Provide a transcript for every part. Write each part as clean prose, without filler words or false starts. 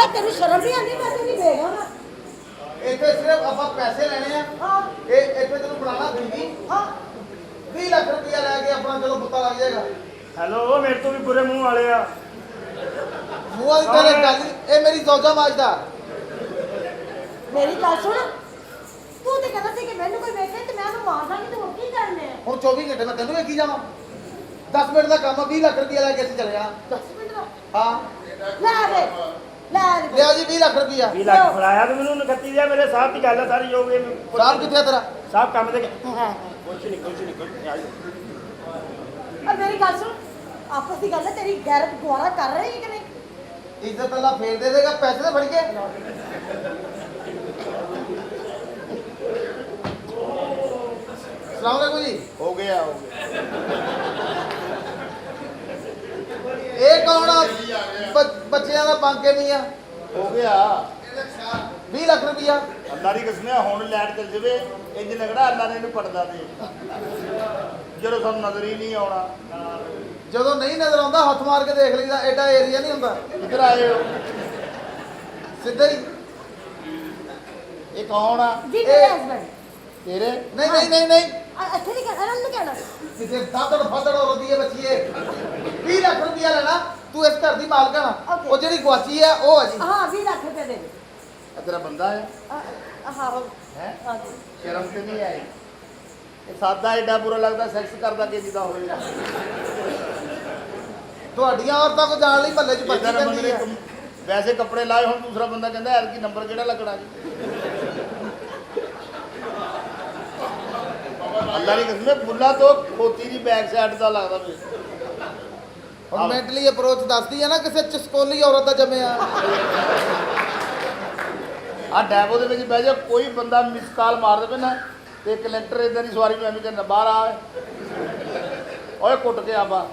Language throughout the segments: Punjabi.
ਓਏ ਤੈਨੂੰ ਸ਼ਰਮ ਨਹੀਂ ਆਉਂਦੀ? ਮੈਂ ਤੇਰੀ ਬੇਗਮ ਆ। ਇੱਥੇ ਸਿਰਫ ਆਪਾਂ ਪੈਸੇ ਲੈਣੇ ਆ। ਹਾਂ ਇਹ ਇੱਥੇ ਤੈਨੂੰ ਬਣਾਣਾ ਦਿੰਦੀ ਹਾਂ 20 ਲੱਖ ਰੁਪਇਆ ਲੈ ਕੇ ਆਪਣਾ ਚਲੋ ਪੁੱਤਾ ਲੱਗ ਜਾਏਗਾ। ਹੈਲੋ, ਮੇਰੇ ਤੋਂ ਵੀ ਬੁਰੇ ਮੂੰਹ ਵਾਲੇ ਆ। ਮੂੰਹਾਂ ਦੀ ਤੇਰੇ ਗੱਲ ਇਹ ਮੇਰੀ ਜ਼ੌਜਾ ਮਾਜਦਾ। ਮੇਰੀ ਗੱਲ ਸੁਣ, ਤੂੰ ਤੇ ਕਹਿੰਦਾ ਸੀ ਕਿ ਮੈਨੂੰ ਕੋਈ ਵੇਖੇ ਤੇ ਮੈਂ ਉਹਨੂੰ ਮਾਰ ਦਾਂਗੀ, ਤੇ ਹੁਣ ਕੀ ਕਰਨੇ ਆ? ਹੁਣ 24 ਘੰਟੇ ਮੈਂ ਤੈਨੂੰ ਵੇਖੀ ਜਾਵਾਂ। 10 ਮਿੰਟ ਦਾ ਕੰਮ ਆ, 20 ਲੱਖ ਰੁਪਇਆ ਲੈ ਕੇ ਅਸੀਂ ਚਲੇ ਜਾਣਾ। 10 ਮਿੰਟ ਦਾ ਹਾਂ ਲੈ ਦੇ ਲਿਆ ਜੀ 20 ਲੱਖ ਰੁਪਇਆ। 20 ਲੱਖ ਫੜਾਇਆ ਤੇ ਮੈਨੂੰ ਨਖੱਤੀ ਦਿਆ। ਮੇਰੇ ਸਾਹਿਬ ਦੀ ਗੱਲ ਆ ਸਾਰੀ ਹੋ ਗਈ। ਸਾਹਿਬ ਕਿੱਥੇ ਆ ਤੇਰਾ? ਸਾਹਿਬ ਕੰਮ ਤੇ ਹਾਂ ਕੁਛ ਨਹੀਂ ਆ ਜਾਓ। ਔਰ ਮੇਰੀ ਗੱਲ ਸੁਣ, ਆਪਸ ਦੀ ਗੱਲ ਹੈ, ਤੇਰੀ ਗੈਰਤ ਗੁਆਰਾ ਕਰ ਰਹੀ ਹੈ ਕਿ ਨਹੀਂ? ਇੱਜ਼ਤ ਅੱਲਾ ਫੇਰ ਦੇ ਦੇਗਾ, ਪੈਸੇ ਤਾਂ ਫੜ ਕੇ। ਸਲਾਮ ਅਲੈਕੁਮ ਜੀ। ਹੋ ਗਿਆ ਇਹ ਕੌਣ ਆ? ਬੱਚਿਆਂ ਦਾ ਬਾਂਕੇ ਨਹੀਂ ਆ। ਹੋ ਗਿਆ 20 ਲੱਖ ਰੁਪਇਆ। ਅੱਲਾ ਦੀ ਕਸਮ ਹੈ, ਹੁਣ ਲੈਟ ਚੱਲ ਜਾਵੇ ਇੰਜ ਲੱਗਦਾ ਅੱਲਾ ਨੇ ਇਹਨੂੰ ਪੜਦਾ ਦੇ, ਜਦੋਂ ਸਾਨੂੰ ਨਜ਼ਰ ਹੀ ਨਹੀਂ ਆਉਣਾ। ਜਦੋਂ ਨਹੀਂ ਨਜ਼ਰ ਆਉਂਦਾ ਹੱਥ ਮਾਰ ਕੇ ਦੇਖ ਲਈਦਾ, ਐਡਾ ਏਰੀਆ ਨਹੀਂ ਹੁੰਦਾ। ਕਿੱਧਰ ਆਏ ਹੋ? ਸਿੱਧਾ ਹੀ। ਇਹ ਕੌਣ ਆ? ਜੀ ਮੇਰੇ ਹਸਬੰਡ। ਤੇਰੇ? ਨਹੀਂ ਨਹੀਂ ਨਹੀਂ ਨਹੀਂ ਇੱਥੇ ਨਹੀਂ ਕਹਿਣਾ, ਇਹਨੂੰ ਕਹਿਣਾ। ਕਿਤੇ ਦਾਦੜ ਫਾਦੜ ਹੋਦੀ ਹੈ ਬੱਚੀਏ। 20 ਲੱਖ ਰੁਪਇਆ ਲੈਣਾ, ਤੂੰ ਇਸ ਘਰ ਦੀ ਮਾਲਕਣ ਆ। Okay. ਉਹ ਜਿਹੜੀ ਗਵਾਚੀ ਹੈ ਉਹ ਆ ਜੀ। ਹਾਂ 20 ਲੱਖ ਰੁਪਏ ਦੇ ਦੇ। ਇਹ ਤੇਰਾ ਬੰਦਾ ਹੈ? ਹਾਂ ਹੈ ਹਾਂ ਸ਼ਰਮ ਤੇ ਨਹੀਂ ਆਈ? ਇਹ ਸਾਦਾ ਐਡਾ ਬੁਰਾ ਲੱਗਦਾ ਸੈਕਸ ਕਰਦਾ ਕਿ ਜਿੱਦਾਂ ਹੋਵੇਗਾ। ਤੁਹਾਡੀਆਂ ਔਰਤਾਂ ਕੋ ਜਾਣ ਲਈ ਮਹੱਲੇ 'ਚ ਪਰਚੀ ਇਹਦਾ ਪੈਂਦੀ ਬੰਦੇ ਹੈ। ਨੇ ਵੈਸੇ ਕੱਪੜੇ ਲਾਏ, ਹੁਣ ਦੂਸਰਾ ਬੰਦਾ ਕਹਿੰਦਾ ਯਾਰ ਕੀ ਨੰਬਰ ਕਿਹੜਾ ਲੱਗਣਾ ਜੀ? ਅੱਲਾ ਦੀ ਕਸਮ ਹੈ, ਬੁੱਲਾ ਤੋਂ ਖੋਤੀ ਦੀ ਬੈਕ ਸਾਈਡ ਦਾ ਲੱਗਦਾ ਵੇ। ਹੁਣ ਮੈਂਟਲੀ ਅਪਰੋਚ ਦੱਸਦੀ ਹੈ ਨਾ ਕਿਸੇ ਚਸਕੋਲੀ ਔਰਤ ਦਾ ਜੰਮਿਆ। ਆ ਡੈਵੋ ਦੇ ਵਿੱਚ ਬਹਿ ਜਾ, ਕੋਈ ਬੰਦਾ ਮਿਸ ਕਾਲ ਮਾਰ ਦੇਵੇ ਨਾ ਤੇ ਕਲੈਕਟਰ ਇਦਾਂ ਦੀ ਸਵਾਰੀ ਨੂੰ ਐਵੇਂ ਕਹਿੰਦਾ ਬਾਹਰ ਆ ਓਏ ਕੁੱਟ ਕੇ ਆਵਾ।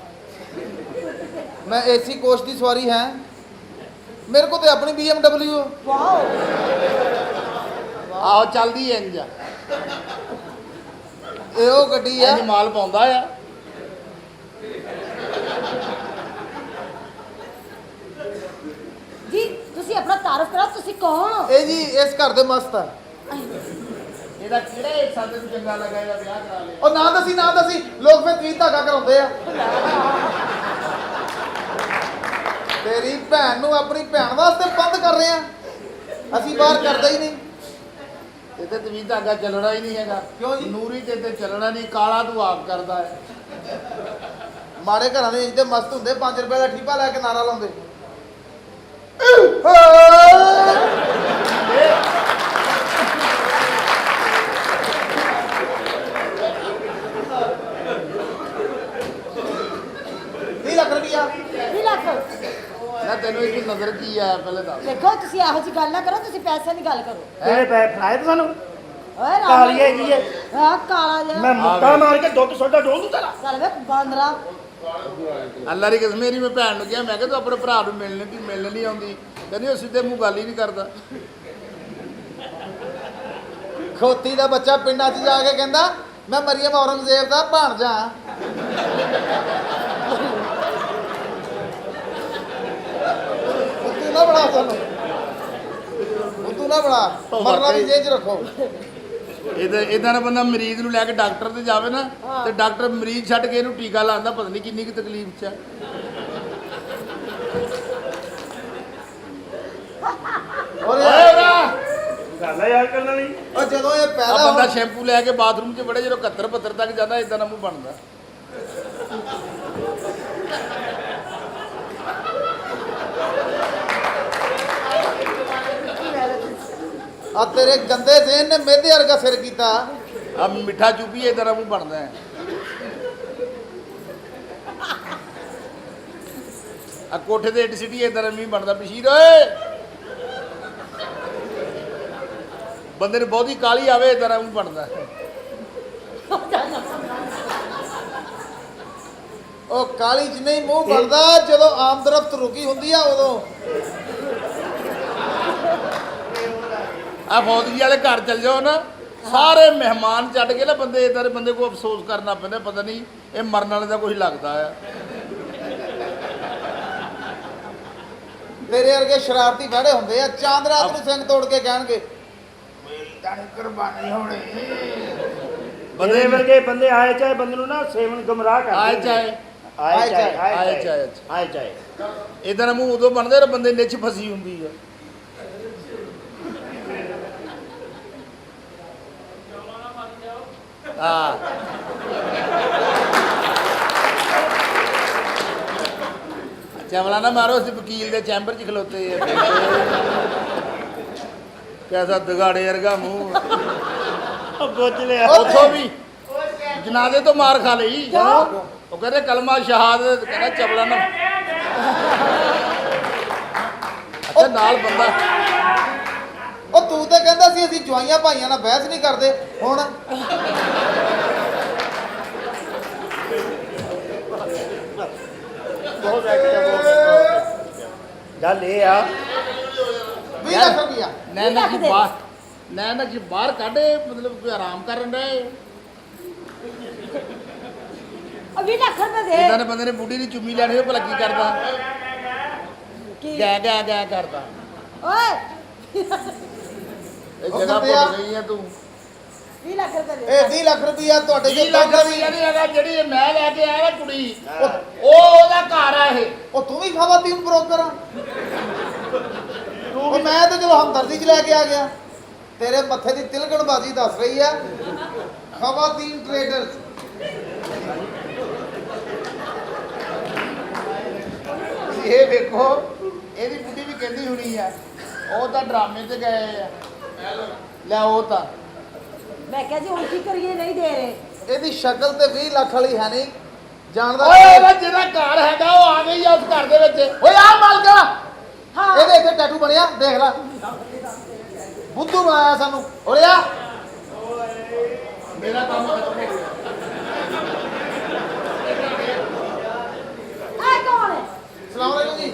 ਮੈਂ ਏਸੀ ਕੋਚ ਦੀ ਸਵਾਰੀ ਹੈ, ਮੇਰੇ ਕੋਲ ਤੇ ਆਪਣੀ BMW। ਵਾਓ ਆਹੋ ਚੱਲਦੀ ਐ ਇੰਜ, ਇਹ ਉਹ ਗੱਡੀ ਆ। ਇੰਜ ਮਾਲ ਪਾਉਂਦਾ ਆ। ਜੀ ਤੁਸੀਂ ਆਪਣਾ ਤਾਰਫ ਕਰੋ, ਤੁਸੀਂ ਕੌਣ ਹੋ? ਇਹ ਜੀ ਇਸ ਘਰ ਦੇ ਮਸਤ ਆ। ਇਹਦਾ ਕਿਹੜਾ ਹਿੱਸਾ ਤੈਨੂੰ ਚੰਗਾ ਲੱਗਾ ਇਹਦਾ ਵਿਆਹ ਕਰਾ ਲਿਆ? ਉਹ ਨਾ ਦਸੀ ਨਾ ਦਸੀ, ਲੋਕ ਫਿਰ ਤਵੀਤ ਧਾਗਾ ਕਰਾਉਂਦੇ ਆ। ਤੇਰੀ ਭੈਣ ਨੂੰ ਆਪਣੀ ਭੈਣ ਵਾਸਤੇ ਬੰਦ ਕਰ ਰਹੇ ਆ, ਅਸੀਂ ਬਾਹਰ ਕਰਦੇ ਹੀ ਨਹੀਂ। ਇੱਥੇ ਤਵੀਤ ਧਾਗਾ ਚੱਲਣਾ ਹੀ ਨਹੀਂ ਹੈਗਾ। ਕਿਉਂ ਜੀ? ਨੂਰੀ ਤੇ ਇੱਥੇ ਚੱਲਣਾ ਨਹੀਂ, ਕਾਲਾ ਤੂੰ ਆਪ ਕਰਦਾ ਹੈ। ਮਾੜੇ ਘਰਾਂ ਦੇ ਇੰਜ ਮਸਤ ਹੁੰਦੇ, 5 ਰੁਪਏ ਦਾ ਠੀਪਾ ਲੈ ਕੇ ਨਾਰਾ ਲਾਉਂਦੇ। ਲੱਖ ਰੁਪਇਆ 20 ਲੱਖ। ਨਾ ਤੈਨੂੰ ਇੱਕ ਨਜ਼ਰ ਕੀ ਆਇਆ ਪਹਿਲੇ ਦੱਸ? ਦੇਖੋ ਤੁਸੀਂ ਇਹੋ ਜਿਹੀ ਗੱਲ ਨਾ ਕਰੋ, ਤੁਸੀਂ ਪੈਸੇ ਦੀ ਗੱਲ ਕਰੋ। ਤੇਰੇ ਪੈਸੇ ਫੜਾਏ ਤੇ ਸਾਨੂੰ ਓਏ ਰਾਮ ਕਾਲੀ ਹੈਗੀ ਹੈ। ਹਾਂ ਕਾਲਾ ਜਿਹਾ। ਮੈਂ ਮੁੱਕਾ ਮਾਰ ਕੇ ਦੁੱਧ ਸੋਡਾ ਡੋਲ ਦੂੰ ਤੇਰਾ। ਚੱਲ ਵੇ ਬਾਂਦਰਾ। ਅੱਲਾ ਦੀ ਕਸਮ, ਮੇਰੀ ਮੈਂ ਭੈਣ ਨੂੰ ਕਿਹਾ, ਮੈਂ ਕਿਹਾ ਤੂੰ ਆਪਣੇ ਭਰਾ ਨੂੰ ਮਿਲਣ ਨਹੀਂ ਆਉਂਦੀ। ਕਹਿੰਦੀ ਉਹ ਸਿੱਧੇ ਮੂੰਹ ਗੱਲ ਹੀ ਨਹੀਂ ਕਰਦਾ। ਖੋਤੀ ਦਾ ਬੱਚਾ ਪਿੰਡਾਂ 'ਚ ਜਾ ਕੇ ਕਹਿੰਦਾ ਮੈਂ ਮਰੀਮ ਔਰੰਗਜ਼ੇਬ ਦਾ ਭਾਣਜਾ। ਤੂੰ ਨਾ ਬਣਾ ਸਾਨੂੰ, ਤੂੰ ਨਾ ਬਣਾ, ਮਰਨਾ ਵੀ ਜੇਬ 'ਚ ਰੱਖੋ। ਇਦਾਂ ਦਾ ਬੰਦਾ ਮਰੀਜ਼ ਨੂੰ ਲੈ ਕੇ ਡਾਕਟਰ ਤੇ ਜਾਵੇ ਨਾ, ਤੇ ਡਾਕਟਰ ਮਰੀਜ਼ ਛੱਡ ਕੇ ਇਹਨੂੰ ਟੀਕਾ ਲਾਉਂਦਾ, ਪਤਾ ਨਹੀਂ ਕਿੰਨੀ ਕੁ ਤਕਲੀਫ 'ਚ ਹੈ। ਔਰ ਗੱਲ ਆ ਯਾਰ ਕਰਨ ਵਾਲੀ। ਉਹ ਜਦੋਂ ਇਹ ਆ ਪੈਦਾ ਬੰਦਾ ਹੋਣ, ਸ਼ੈਂਪੂ ਲੈ ਕੇ ਬਾਥਰੂਮ 'ਚ ਬੜੇ, ਜਦੋਂ 71-72 ਤੱਕ ਜਾਂਦਾ ਇਦਾਂ ਦਾ ਮੂੰਹ ਬਣਦਾ। ਆ ਤੇਰੇ ਗੰਦੇ ਜ਼ਹਿਨ ਨੇ ਮੇਦੇ ਵਰਗਾ ਸਿਰ ਕੀਤਾ। ਆ ਮਿੱਠਾ ਚੂਪੀ ਇਦਾਂ ਦਾ ਮੂੰਹ ਬਣਦਾ ਹੈ। ਆ ਕੋਠੇ ਤੇ ਸਿਟੀ ਇਦਾਂ ਦਾ ਮੀਂਹ ਬਣਦਾ। ਬਸ਼ੀਰ ਓਏ, ਬੰਦੇ ਨੂੰ ਬਹੁਤੀ ਕਾਲੀ ਆਵੇ ਇਦਾਂ ਦਾ ਮੂੰਹ ਬਣਦਾ। ਉਹ ਕਾਲੀ 'ਚ ਨਹੀਂ ਮੂੰਹ ਬਣਦਾ, ਜਦੋਂ ਆਮ ਦਰਖਤ ਰੁਕੀ ਹੁੰਦੀ ਆ ਉਦੋਂ। ਆ ਫੌਜੀ ਵਾਲੇ ਘਰ ਚਲ ਜਾਓ ਨਾ, ਸਾਰੇ ਮਹਿਮਾਨ ਛੱਡ ਕੇ ਨਾ ਬੰਦੇ ਇਦਾਂ ਦੇ ਬੰਦੇ ਕੋਲ ਅਫਸੋਸ ਕਰਨਾ ਪੈਂਦਾ, ਪਤਾ ਨਹੀਂ ਇਹ ਮਰਨ ਵਾਲੇ ਦਾ ਕੁਝ ਲੱਗਦਾ ਆ। ਤੇਰੇ ਵਰਗੇ ਸ਼ਰਾਰਤੀ ਬਹਿੜੇ ਹੁੰਦੇ ਆ, ਚਾਂਦ ਰਾਤ ਨੂੰ ਸਿੰਘ ਤੋੜ ਕੇ ਕਹਿਣਗੇ ਤਾਂ ਕੁਰਬਾਨੀ ਹੋਣੀ ਬੰਦੇ ਵਰਗੇ ਬੰਦੇ ਆਏ ਚਾਹੇ ਬੰਦੇ ਨੂੰ ਨਾ ਸੇਵਨ ਗੁੰਮਰਾਹ ਕਰਦੇ ਆਏ ਚਾਹੇ ਆਏ ਚਾਹੇ ਆਏ ਚਾਹੇ ਆਏ ਚਾਹੇ ਇਦਾਂ ਦਾ ਮੂੰਹ ਉਦੋਂ ਬਣਦੇ ਜਦੋਂ ਬੰਦੇ ਨਿੱਚ ਫਸੀ ਹੁੰਦੀ ਆ ਹਾਂ ਚਵਲਾ ਨਾ ਮਾਰੋ, ਅਸੀਂ ਵਕੀਲ ਦੇ ਚੈਂਬਰ 'ਚ ਖਲੋਤੇ ਆ ਕਿਹਦਾ ਦਗਾੜੇ ਵਰਗਾ ਮੂੰਹ ਉਹ ਗੁੱਜ ਲਿਆ ਉੱਥੋਂ ਵੀ ਜਨਾਜ਼ੇ ਤੋਂ ਮਾਰ ਖਾ ਲਈ ਉਹ ਕਹਿੰਦੇ ਕਲਮਾ ਸ਼ਹਾਦਤ, ਕਹਿੰਦਾ ਚਵਲਾ ਨਾ ਅੱਛਾ ਨਾਲ ਬੰਦਾ ਉਹ ਤੂੰ ਤੇ ਕਹਿੰਦਾ ਸੀ ਅਸੀਂ ਜਵਾਈਆਂ ਭਾਈਆਂ ਨਾਲ ਬਹਿਸ ਨਹੀਂ ਕਰਦੇ, ਹੁਣ ਬਹੁਤ ਗੱਲ ਇਹ ਆ 20 ਲੱਖ ਰੁਪਇਆ ਨੈਣਾ ਜੀ ਬਾਹਰ ਕੱਢੇ, ਮਤਲਬ ਕੋਈ ਆਰਾਮ ਕਰਨ ਡਏ ਅਭੀ ਲੱਖ ਰੁਪਏ ਦੇ ਇਦਾਂ ਦੇ ਬੰਦੇ ਨੇ ਬੁੱਢੀ ਦੀ ਚੁੰਮੀ ਲੈਣੀ ਉਹ ਭਲਾ ਕੀ ਕਰਦਾ ਕੀ ਗੈ ਕਰਦਾ ਓਏ ਇਹ ਉਹ ਜਗ੍ਹਾ ਕਹਿੰਦੇ ਆ- ਭੁੱਲ ਗਈ ਆ ਤੂੰ 20 ਲੱਖ ਰੁਪਏ ਦੇ ਇਹ 20 ਲੱਖ ਰੁਪਇਆ ਤੁਹਾਡੇ 20 ਜੇ ਲੱਖ ਤਾਂ ਰੁਪਈਆ ਨਹੀਂ ਹੈਗਾ, ਜਿਹੜੀ ਇਹ ਮੈਂ ਲੈ ਕੇ ਆਇਆ ਨਾ ਕੁੜੀ ਉਹ ਉਹਦਾ ਘਰ ਆ ਇਹ ਉਹ ਤੂੰ ਵੀ ਖਵਾਤੀਨ ਬ੍ਰੋਕਰ ਆ ਉਹ ਮੈਂ ਤਾਂ ਚਲੋ ਹਮਦਰਦੀ 'ਚ ਲੈ ਕੇ ਆ ਗਿਆ, ਤੇਰੇ ਮੱਥੇ ਦੀ ਤਿਲਕਣਬਾਜ਼ੀ ਦੱਸ ਰਹੀ ਆ ਖਵਾਤੀਨ ਟ੍ਰੇਡਰਸ। ਇਹ ਵੇਖੋ ਇਹਦੀ ਬੁੱਢੀ ਵੀ ਕਹਿੰਦੀ ਹੋਣੀ ਆ ਉਹ ਤਾਂ ਡਰਾਮੇ ਤੇ ਗਏ ਆ ਲੈ ਉਹ ਤਾਂ ਮੈਂ ਕਿਹਾ ਜੀ ਹੁਣ ਕੀ ਕਰੀਏ, ਨਹੀਂ ਦੇ ਰਹੇ ਇਹਦੀ ਸ਼ਕਲ ਤੇ 20 ਲੱਖ ਵਾਲੀ ਹੈ ਨਹੀਂ ਜਾਣਦਾ ਓਏ ਉਹਦਾ ਜਿਹੜਾ ਘਰ ਹੈਗਾ ਉਹ ਆ ਗਈ ਆ ਉਸ ਘਰ ਦੇ ਵਿੱਚ ਓਏ ਆ ਮਾਲਕਾ ਹਾਂ ਇਹਦੇ ਇੱਥੇ ਟੈਟੂ ਬਣਿਆ ਦੇਖ ਲੈ, ਬੁੱਧੂ ਬਣਾਇਆ ਸਾਨੂੰ। ਓਏ ਆ ਮੇਰਾ ਕੰਮ ਖਤਮ ਹੋ ਗਿਆ ਇਹ ਕੌਣ ਹੈ? ਸਲਾਮ ਅਲੈਕੁਮ ਜੀ।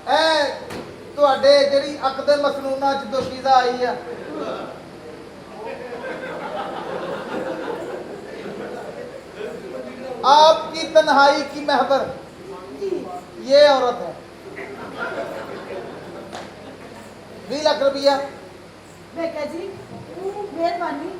ਇਹ ਤੁਹਾਡੇ ਜਿਹੜੀ ਅੱਖ ਦੇ ਮਸਨੂਨਾਂ ਚ ਦੋਸ਼ੀਦਾ ਆਈ ਆ, आपकी तन्हाई की महबर ये औरत है। 20 लाख रुपया मैं कह जी मेहरबानी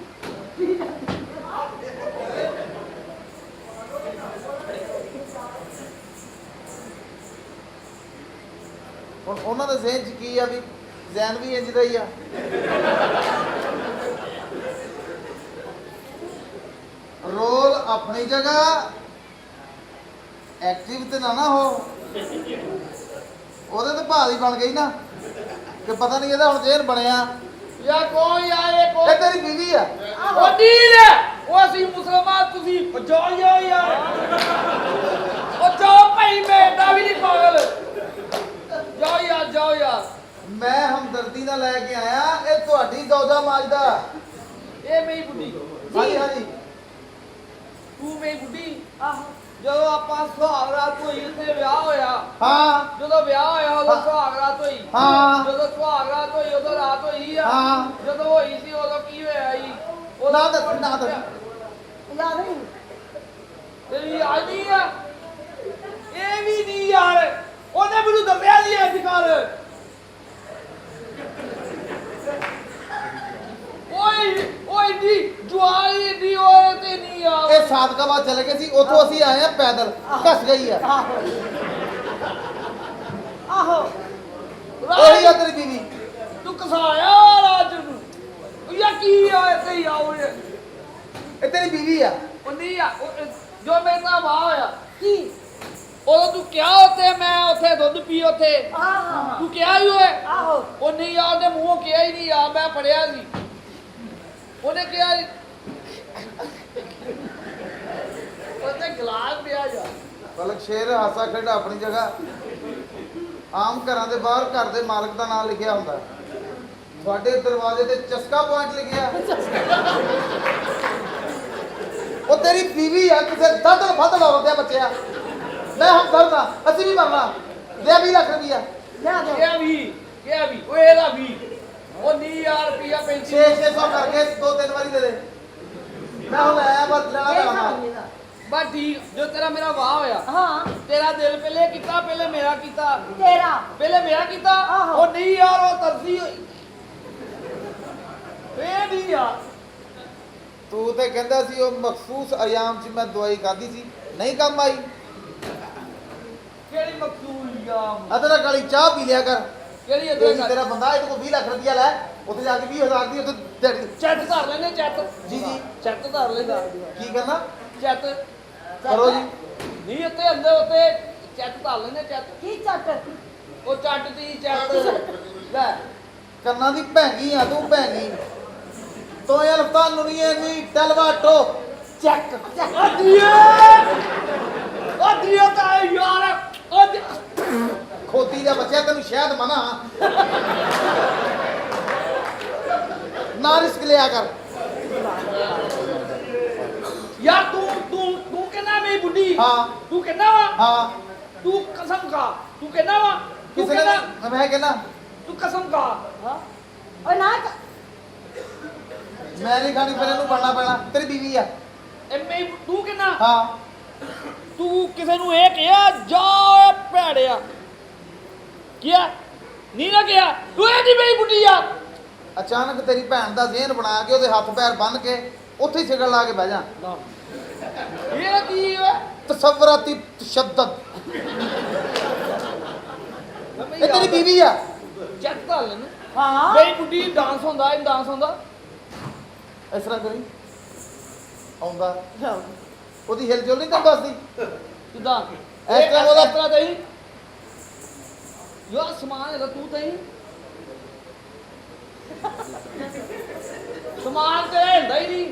ਹੁਣ ਉਹਨਾਂ ਦੇ ਜ਼ਿਹਨ ਚ ਕੀ ਆ ਵੀ ਜ਼ੈਨ ਵੀ ਇੰਜ ਦਾ ਹੀ ਆ। ਰੋਲ ਆਪਣੀ ਜਗ੍ਹਾ, ਐਕਟਿਵ ਤੇ ਨਾ ਹੋ, ਉਹਦੇ ਤੇ ਭਾਲ ਹੀ ਬਣ ਗਈ ਨਾ ਕਿ ਪਤਾ ਨਹੀਂ ਇਹਦਾ ਹੁਣ ਜ਼ਹਿਨ ਬਣਿਆ। ਯਾ ਕੋਈ ਆਏ ਇਹ ਤੇਰੀ ਬੀਵੀ ਆ। ਉਹ ਡੀਲ ਉਹ ਅਸੀਂ ਮੁਸਲਮਾਨ ਤੁਸੀਂ ਜਾਓ ਯਾਰ ਉਹ ਜਾਓ ਭਾਈ ਮੈਂ ਵੀ ਨਹੀਂ ਪਾਗਲ ਜਾਓ ਯਾਰ ਮੈਂ ਹਮਦਰਦੀ ਨਾਲ ਲੈ ਕੇ ਆਇਆ, ਇਹ ਤੁਹਾਡੀ ਦੌਦਾ ਮਾਜਦਾ। ਇਹ ਮੇਰੀ ਬੁੱਢੀ ਹਾਂਜੀ ਹਾਂਜੀ ਤੂੰ ਮੇਰੀ ਬੁੱਢੀ ਆਹੋ ਜਦੋਂ ਆਪਾਂ ਸੁਹਾਗ ਰਾਤ ਹੋਈ ਉੱਥੇ ਵਿਆਹ ਹੋਇਆ ਹਾਂ ਜਦੋਂ ਵਿਆਹ ਹੋਇਆ ਉਦੋਂ ਸੁਹਾਗ ਰਾਤ ਹੋਈ ਹਾਂ ਜਦੋਂ ਸੁਹਾਗ ਰਾਤ ਹੋਈ ਉਦੋਂ ਰਾਤ ਹੋਈ ਆ ਹਾਂ। ਜਦੋਂ ਹੋਈ ਸੀ ਉਦੋਂ ਕੀ ਹੋਇਆ ਸੀ ਨਾ ਦੱਸ ਨਾ ਦੱਸ। ਯਾਰ ਨਹੀਂ ਤੇਰੀ ਯਾਦ ਨਹੀਂ ਆ ਇਹ ਵੀ ਨਹੀਂ ਯਾਰ ਉਹਨੇ ਮੈਨੂੰ ਦੱਸਿਆ ਸੀ ਅੱਜ ਕੱਲ ਓਏ ਦੀ ਜਵਾਈ ਦੀ ਓਏ ਤੇ ਨਹੀਂ ਆ ਇਹ ਸਾਦਕਾਬਾਦ ਚਲੇ ਗਏ ਸੀ, ਉੱਥੋਂ ਅਸੀਂ ਆਏ ਆ ਪੈਦਲ, ਘਸ ਗਈ ਆ। ਆਹੋ ਆਹੋ ਉਹੀ ਆ ਤੇਰੀ ਬੀਵੀ। ਤੂੰ ਕਸਾਇਆ ਰਾਜ ਨੂੰ ਯਾ ਕੀ ਆ ਤੇ ਆਉਏ ਇਹ ਤੇਰੀ ਬੀਵੀ ਆ। ਉਹ ਨਹੀਂ ਆ ਜੋ ਮੇਰੇ ਨਾਲ ਵਾਹ ਹੋਇਆ ਕੀ ਉਦੋਂ ਤੂੰ ਕਿਹਾ ਉੱਥੇ ਮੈਂ ਉੱਥੇ ਦੁੱਧ ਪੀ ਉੱਥੇ ਆਹੋ ਤੂੰ ਕਿਹਾ ਹੀ ਓਏ ਆਹੋ ਉਹ ਨਹੀਂ ਆ ਉਹਨੇ ਮੂੰਹੋਂ ਕਿਹਾ ਹੀ ਨਹੀਂ ਆ ਮੈਂ ਪੜਿਆ ਸੀ ਉਹਨੇ ਕਿਹਾ ਉਹਨੇ ਗਲਾਸ ਪਿਆ ਜਾ ਪਲਕ ਸ਼ੇਰ ਹਾਸਾ ਖੇਡਾ ਆਪਣੀ ਜਗ੍ਹਾ। ਆਮ ਘਰਾਂ ਦੇ ਬਾਹਰ ਘਰ ਦੇ ਮਾਲਕ ਦਾ ਨਾਮ ਲਿਖਿਆ ਹੁੰਦਾ, ਤੁਹਾਡੇ ਦਰਵਾਜ਼ੇ ਤੇ ਚਸਕਾ ਪੁਆਇੰਟ ਲਿਖਿਆ। ਉਹ ਤੇਰੀ ਬੀਵੀ ਆ, ਕਿਸੇ ਦੰਦਲ ਫੱਦਲ ਹੋ ਗਿਆ ਬੱਚਿਆ। ਮੈਂ ਹਮਦਰਦ ਆ, ਅਸੀਂ ਵੀ ਮਰਨਾ। ਦੇ 20 ਲੱਖ ਰੁਪਇਆ ਲਿਆ ਦੋ ਕਿਹਾ ਵੀ ਓਏ ਇਹਦਾ ਵੀ ਉਹ ਨਹੀਂ ਯਾਰ ਰੁਪਿਆ 35 600 ਕਰਕੇ 2-3 ਵਾਰੀ ਦੇ ਦੇ। ਮੈਂ ਹੁਣ ਆਇਆ ਬਸ ਲੈਣਾ ਇਹ ਪੈਣਾ। ਹਿਸਾਬ ਨਹੀਂ ਦਾ ਬਸ ਠੀਕ ਜੋ ਤੇਰਾ ਮੇਰਾ ਵਾਹ ਹੋਇਆ ਹਾਂ ਤੇਰਾ ਦਿਲ ਪਹਿਲੇ ਕੀਤਾ ਪਹਿਲੇ ਮੇਰਾ ਕੀਤਾ ਤੇਰਾ ਪਹਿਲੇ ਮੇਰਾ ਕੀਤਾ ਆਹੋ। ਉਹ ਨਹੀਂ ਯਾਰ ਉਹ ਤਰਸੀ ਹੋਈ ਇਹ ਨਹੀਂ ਯਾਰ ਤੂੰ ਤੇ ਕਹਿੰਦਾ ਸੀ ਉਹ ਮਖਸੂਸ ਅਯਾਮ 'ਚ ਮੈਂ ਦਵਾਈ ਖਾਧੀ ਸੀ ਨਹੀਂ ਕੰਮ ਆਈ। ਕਿਹੜੀ ਮਕਸੂਲ ਯਾਰ ਆ ਤੇਰਾ ਕਾਲੀ ਚਾਹ ਪੀ ਲਿਆ ਕਰ। ਕਿਹੜੀ ਇਹ ਅਦਰ ਤੇਰਾ ਬੰਦਾ ਇਹਦੇ ਕੋਲ 20 ਲੱਖ ਰੁਪਇਆ ਲੈ ਉੱਥੇ ਜਾ ਕੇ 20,000 ਦੀ ਉੱਥੇ ਦਿਹਾੜੀ। ਚੈੱਕ ਧਰ ਲੈਨੇ ਚੈੱਕ ਜੀ ਜੀ ਚੈੱਕ ਧਰ ਲੈਦਾ ਕੀ ਕਰਨਾ ਚੈੱਕ ਕਰੋ ਜੀ। ਨਹੀਂ ਉੱਤੇ ਅੰਦਰ ਉੱਤੇ ਚੈੱਕ ਧਰ ਲੈਨੇ ਚੈੱਕ ਕੀ ਚੱਟ ਉਹ ਚੱਟ ਦੀ ਚੈੱਕ ਲੈ ਕੰਨਾਂ ਦੀ ਭੈਂਗੀ ਆ ਤੂੰ ਭੈਂਗੀ ਤੋਂ ਯਾਰ ਤੁਹਾਨੂੰ ਨਹੀਂ ਐਨੀ ਟਲਵਾਟੋ ਚੈੱਕ ਉਹ ਦਿਓ ਤਾਂ ਯਾਰ ਉਹ ਖੋਤੀ ਦਾ ਬੱਚਾ ਤੈਨੂੰ ਸ਼ਾਇਦ ਮਨਾ ਨਾ ਰਿਸਕ ਲਿਆ ਕਰ। ਯਾਰ ਤੂੰ ਕਹਿੰਦਾ ਮੇਰੀ ਬੁੱਢੀ ਹਾਂ ਤੂੰ ਕਹਿੰਦਾ ਵਾ ਹਾਂ ਤੂੰ ਕਸਮ ਖਾ ਤੂੰ ਕਹਿੰਦਾ ਵਾ ਤੂੰ ਕਿਸੇ ਨੇ ਕਹਿੰਦਾ ਮੈਂ ਕਹਿੰਦਾ ਤੂੰ ਕਸਮ ਖਾ ਹਾਂ ਓਏ ਨਾ ਮੈਂ ਨਹੀਂ ਖਾਣੀ ਫਿਰ ਇਹਨੂੰ ਬਣਨਾ ਪੈਣਾ ਤੇਰੀ ਬੀਵੀ ਆ। ਇਹ ਮੈਂ ਤੂੰ ਕਹਿੰਦਾ ਹਾਂ ਤੂੰ ਕਿਸੇ ਨੂੰ ਇਹ ਕਿਹਾ ਜਾ ਓਏ ਭੈੜਿਆ ਕਿਹਾ ਨਹੀਂ ਨਾ ਕਿਹਾ ਤੂੰ ਇਹ ਨਹੀਂ ਮੇਰੀ ਬੁੱਢੀ ਆ ਅਚਾਨਕ ਤੇਰੀ ਭੈਣ ਦਾ ਜ਼ਿਹਨ ਬਣਾ ਕੇ ਉਹਦੇ ਹੱਥ ਪੈਰ ਬੰਨ ਕੇ ਉੱਥੇ ਹੀ ਸਿਗੜ ਲਾ ਕੇ ਬਹਿ ਜਾ। ਇਹ ਕੀ ਓਏ ਤਸਵਰਾਤੀ ਤਸ਼ੱਦਦ ਇਹ ਤੇਰੀ ਬੀਵੀ ਆ। ਚੈੱਕ ਕਰ ਲੈਣ ਹਾਂ ਮੇਰੀ ਬੁੱਢੀ ਡਾਂਸ ਹੁੰਦਾ ਇਹ ਡਾਂਸ ਹੁੰਦਾ ਇਸ ਤਰ੍ਹਾਂ ਕਰੀ ਆਉਂਦਾ ਉਹਦੀ ਹਿਲਜੁਲ ਨਹੀਂ ਤਾਂ ਦੱਸਦੀ। ਕਿਦਾਂ ਇਸ ਤਰ੍ਹਾਂ ਉਹਦਾ- ਇਸ ਤਰ੍ਹਾਂ ਤਈ ਯਾਰ ਸਮਾਨ ਹੈਗਾ ਤੂੰ ਤਈ ਸਮਾਨ ਤੇ ਹੁੰਦਾ ਹੀ ਨਹੀਂ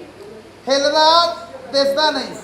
ਹਿਲਣਾ ਦਿਸਦਾ ਨਹੀਂ